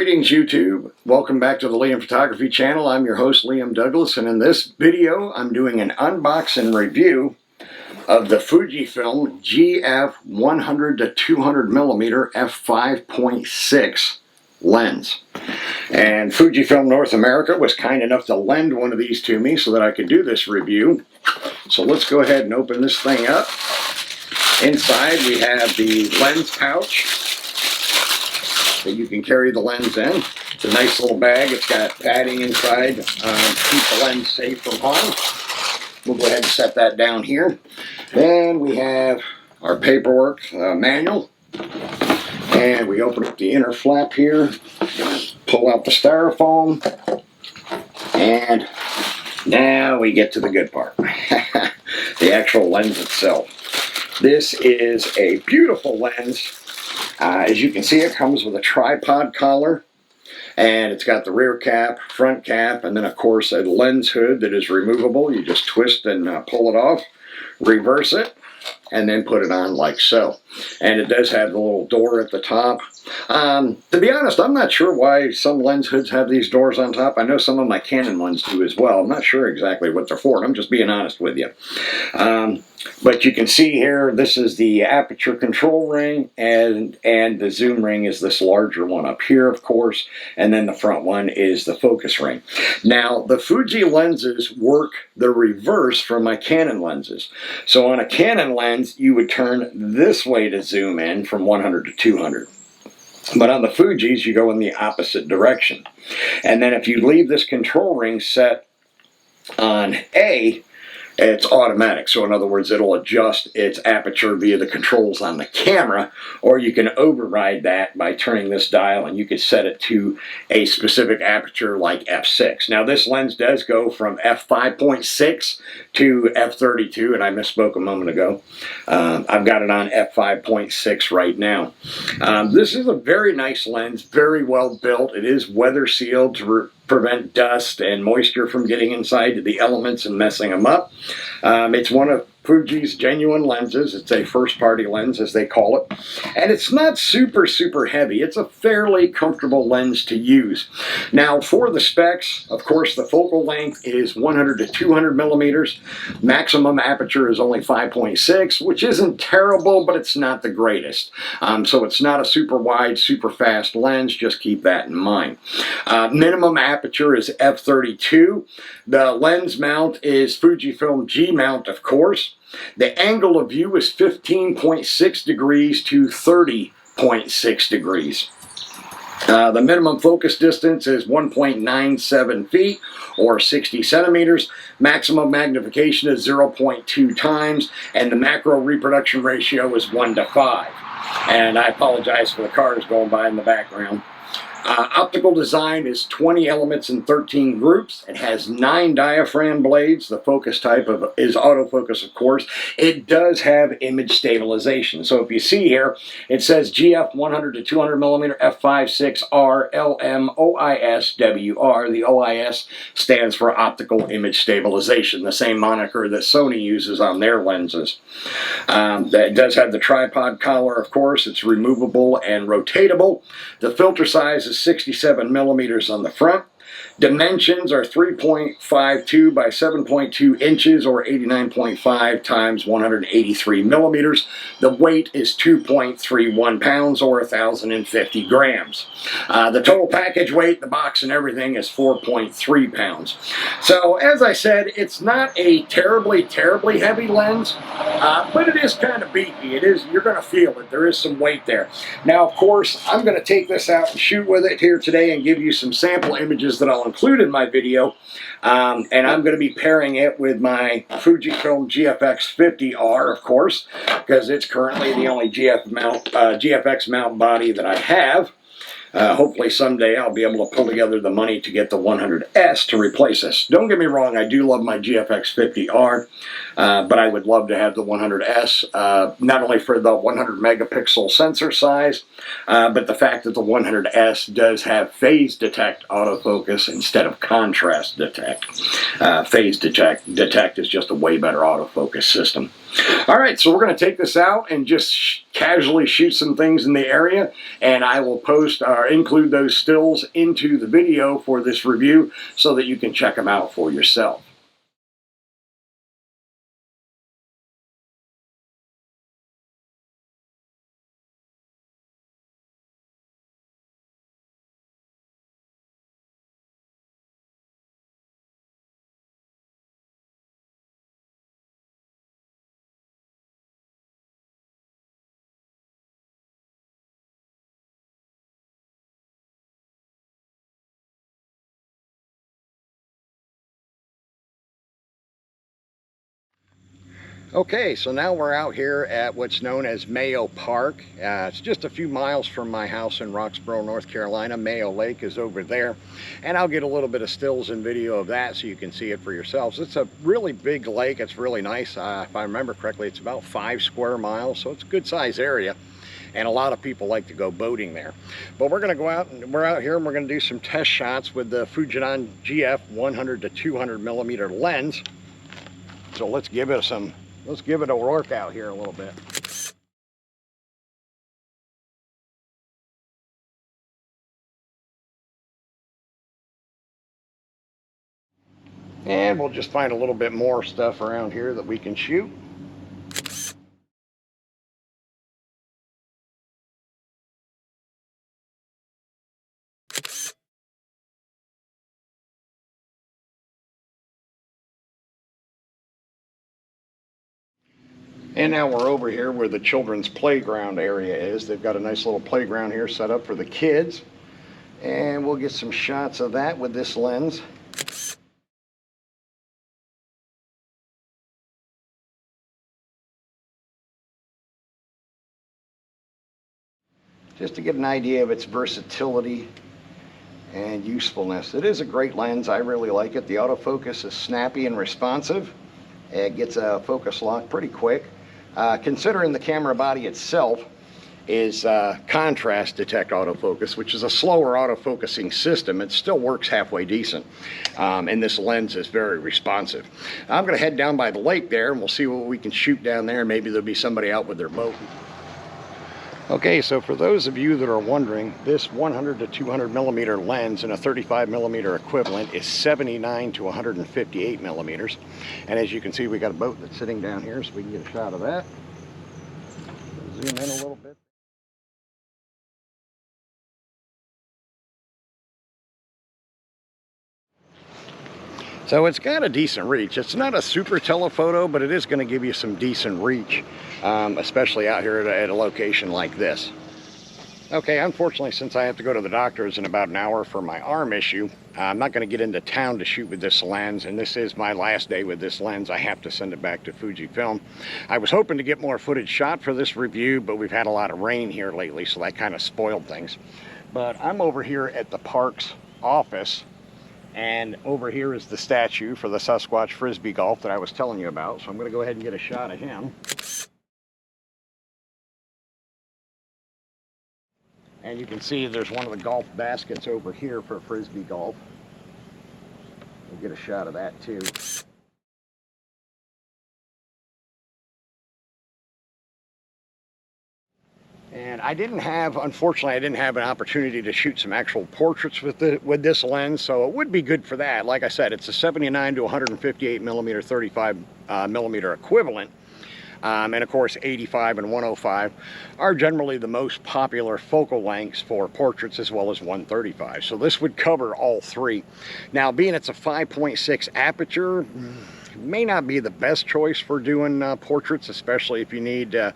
Greetings YouTube, welcome back to the Liam Photography channel. I'm your host Liam Douglas, and in this video I'm doing an unboxing review of the Fujifilm GF 100 to 200 millimeter f5.6 lens. And Fujifilm North America was kind enough to lend one of these to me so that I could do this review. So let's go ahead and open this thing up. Inside we have the lens pouch that you can carry the lens in. It's a nice little bag. It's got padding inside to keep the lens safe from harm. We'll go ahead and set that down here. Then we have our paperwork manual. And we open up the inner flap here, pull out the styrofoam, and now we get to the good part. The actual lens itself. This is a beautiful lens. As you can see, it comes with a tripod collar, and it's got the rear cap, front cap, and then of course a lens hood that is removable. You just twist and pull it off, reverse it, and then put it on like so. And it does have the little door at the top. To be honest, I'm not sure why some lens hoods have these doors on top. I know some of my Canon ones do as well. I'm not sure exactly what they're for. I'm just being honest with you. But you can see here, this is the aperture control ring, and the zoom ring is this larger one up here, of course, and then the front one is the focus ring. Now, the Fuji lenses work the reverse from my Canon lenses. So on a Canon lens, you would turn this way to zoom in from 100 to 200. But on the Fujis, you go in the opposite direction. And then if you leave this control ring set on A, it's automatic. So in other words, it'll adjust its aperture via the controls on the camera, or you can override that by turning this dial and you can set it to a specific aperture like f6. Now this lens does go from f5.6 to f32, and I misspoke a moment ago. I've got it on f5.6 right now. This is a very nice lens, very well built. It is weather sealed to prevent dust and moisture from getting inside the elements and messing them up. It's one of Fuji's genuine lenses. It's a first-party lens, as they call it. And it's not super heavy. It's a fairly comfortable lens to use. Now, for the specs, of course, the focal length is 100 to 200 millimeters. Maximum aperture is only 5.6, which isn't terrible, but it's not the greatest. So it's not a super wide, super fast lens. Just keep that in mind. Minimum aperture is f32. The lens mount is Fujifilm G mount, of course. The angle of view is 15.6 degrees to 30.6 degrees. The minimum focus distance is 1.97 feet or 60 centimeters. Maximum magnification is 0.2 times, and the macro reproduction ratio is 1 to 5. And I apologize for the cars going by in the background. Optical design is 20 elements in 13 groups. It has 9 diaphragm blades. The focus type is autofocus, of course. It does have image stabilization. So if you see here, it says GF 100 to 200 millimeter f5.6R LM OIS WR. The OIS stands for optical image stabilization, the same moniker that Sony uses on their lenses. That does have the tripod collar, of course. It's removable and rotatable. The filter size is 67 millimeters on the front. Dimensions are 3.52 by 7.2 inches or 89.5 times 183 millimeters. The weight is 2.31 pounds or 1,050 grams. The total package weight, the box and everything, is 4.3 pounds. So as I said, it's not a terribly heavy lens, but it is kind of beefy. It is, you're going to feel it. There is some weight there. Now, of course, I'm going to take this out and shoot with it here today and give you some sample images that I'll include in my video, and I'm going to be pairing it with my Fujifilm GFX 50R, of course, because it's currently the only GFX mount body that I have. Hopefully someday I'll be able to pull together the money to get the 100S to replace this. Don't get me wrong, I do love my GFX 50R. But I would love to have the 100S, not only for the 100 megapixel sensor size, but the fact that the 100S does have phase detect autofocus instead of contrast detect. Phase detect is just a way better autofocus system. All right, so we're going to take this out and just casually shoot some things in the area, and I will post or include those stills into the video for this review so that you can check them out for yourself. Okay, so now we're out here at what's known as Mayo Park. It's just a few miles from my house in Roxborough, North Carolina. Mayo Lake is over there, and I'll get a little bit of stills and video of that so you can see it for yourselves. It's a really big lake. It's really nice. If I remember correctly, it's about 5 square miles, so it's a good size area, and a lot of people like to go boating there. But we're going to go out, and we're out here, and we're going to do some test shots with the Fujinon GF 100 to 200 millimeter lens. So let's give it a workout here a little bit. And we'll just find a little bit more stuff around here that we can shoot. And now we're over here where the children's playground area is. They've got a nice little playground here set up for the kids. And we'll get some shots of that with this lens. Just to get an idea of its versatility and usefulness. It is a great lens. I really like it. The autofocus is snappy and responsive. It gets a focus lock pretty quick. Considering the camera body itself is contrast detect autofocus, which is a slower autofocusing system, it still works halfway decent. And this lens is very responsive. I'm going to head down by the lake there, and we'll see what we can shoot down there. Maybe there'll be somebody out with their boat. Okay, so for those of you that are wondering, this 100 to 200 millimeter lens and a 35 millimeter equivalent is 79 to 158 millimeters. And as you can see, we got a boat that's sitting down here, so we can get a shot of that. Zoom in a little bit. So it's got a decent reach. It's not a super telephoto, but it is going to give you some decent reach, especially out here at a location like this. Okay, unfortunately, since I have to go to the doctor's in about an hour for my arm issue, I'm not going to get into town to shoot with this lens, and this is my last day with this lens. I have to send it back to Fujifilm. I was hoping to get more footage shot for this review, but we've had a lot of rain here lately, so that kind of spoiled things. But I'm over here at the park's office, and over here is the statue for the Sasquatch Frisbee Golf that I was telling you about, so I'm going to go ahead and get a shot of him. And you can see there's one of the golf baskets over here for Frisbee golf. We'll get a shot of that too. And unfortunately, I didn't have an opportunity to shoot some actual portraits with this lens, so it would be good for that. Like I said, it's a 79 to 158 millimeter, 35 millimeter equivalent. And of course 85 and 105 are generally the most popular focal lengths for portraits, as well as 135. So this would cover all three. Now, being it's a 5.6 aperture, may not be the best choice for doing portraits, especially if you need to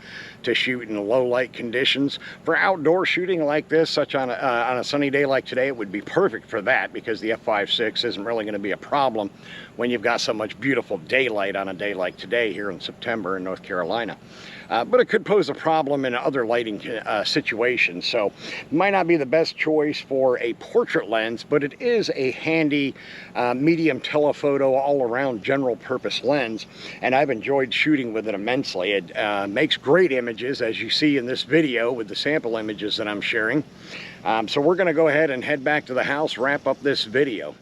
shoot in low light conditions. For outdoor shooting like this, such on a sunny day like today, it would be perfect for that, because the f5.6 isn't really going to be a problem when you've got so much beautiful daylight on a day like today here in September in North Carolina. But it could pose a problem in other lighting situations, so it might not be the best choice for a portrait lens, but it is a handy medium telephoto all-around general all-purpose lens, and I've enjoyed shooting with it immensely. It makes great images, as you see in this video with the sample images that I'm sharing. So we're going to go ahead and head back to the house, wrap up this video.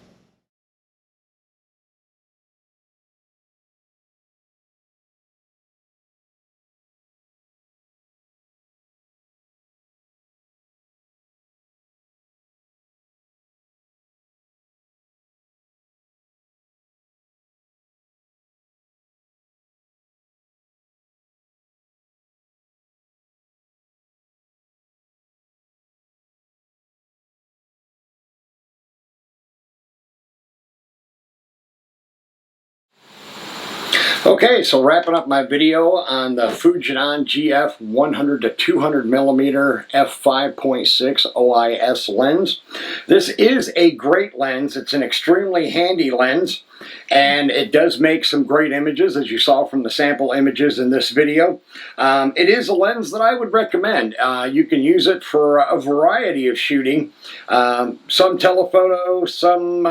Okay, so wrapping up my video on the Fujinon GF 100 to 200 millimeter f5.6 OIS lens. This is a great lens. It's an extremely handy lens, and it does make some great images, as you saw from the sample images in this video. It is a lens that I would recommend. You can use it for a variety of shooting, some telephoto, some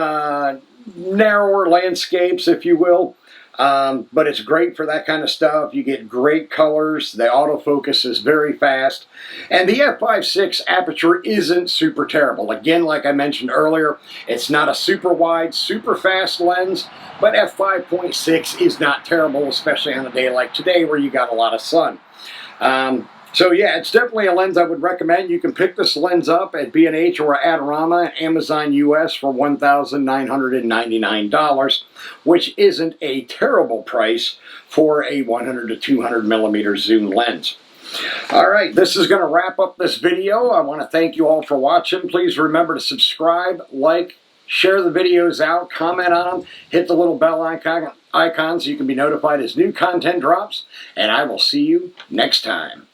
narrower landscapes, if you will. But it's great for that kind of stuff. You get great colors. The autofocus is very fast. And the f5.6 aperture isn't super terrible. Again, like I mentioned earlier, it's not a super wide, super fast lens, but f5.6 is not terrible, especially on a day like today where you got a lot of sun. So yeah, it's definitely a lens I would recommend. You can pick this lens up at B&H or Adorama and Amazon US for $1,999, which isn't a terrible price for a 100 to 200 millimeter zoom lens. All right, this is going to wrap up this video. I want to thank you all for watching. Please remember to subscribe, like, share the videos out, comment on them, hit the little bell icon so you can be notified as new content drops, and I will see you next time.